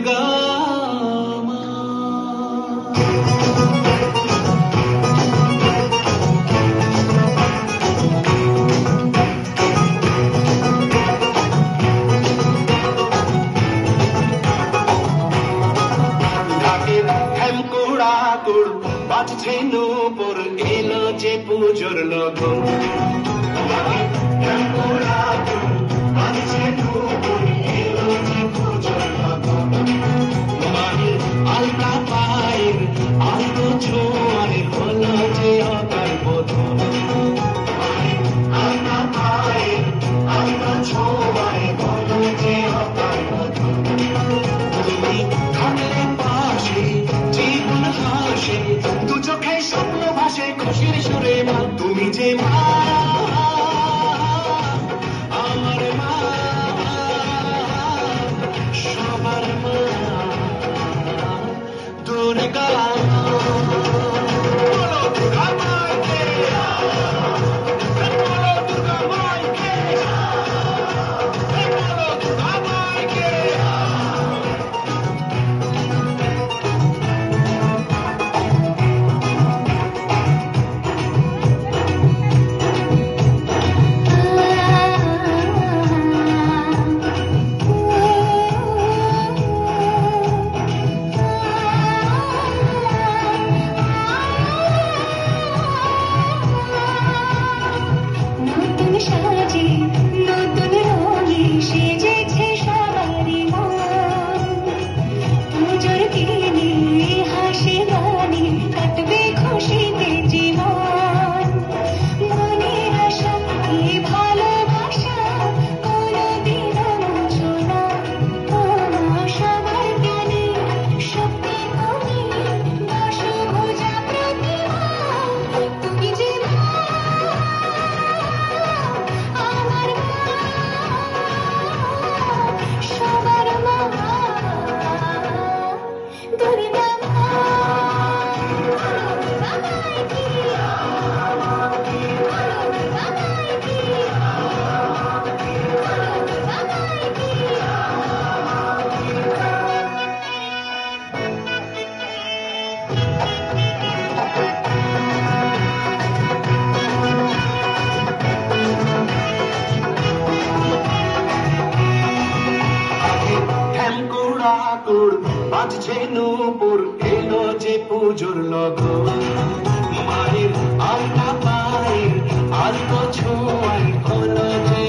দুর্গা মা। ঢাকের ঢ্যামকুড়াকুড় বাজছে নূপুর, এলো যে পুজোর লগন। ঢাকের ঢ্যামকুড়াকুড় বাজছে নূপুর, এলো যে পুজোর লগন। মায়ের আলতা পায়ের আলতো ছোঁয়ায় হলো যে অকাল বোধন। মায়ের আলতা পায়ের আলতো ছোঁয়ায় হলো যে অকাল বোধন। তুমি থাকলে পাশে জীবন হাসে, দু চোখে স্বপ্ন ভাসে খুশির সুরে মা। তুমি যে মা, আমার মা, সবার মা, দুর্গা মা। বলো দুর্গা মাইকে, বলো দুর্গা মাইকে, বলো দুর্গা মাইকে। নতুন সাজে নতুন রঙে সেজেছে সবারই মন। পুজোর দিনে হাসি গানে কাটবে খুশিতে জীবন। মনের আশা এই ভালোবাসা কোনোদিনও মুছো না। ও মা সবার জ্ঞানী শক্তি তুমি, দশভুজা প্রতিমা। তুমি যে মা, আমার মা, সবার মা, দুর্গা মা। দুর্গা মাইকে, দুর্গা মাইকে, দুর্গা ঢ্যামকুড়াকুড় বাজছে নূপুর, এলো যে পুজোর লগন। মায়ের আলতা পায়ের আলতো ছোঁয়ায় হলো যে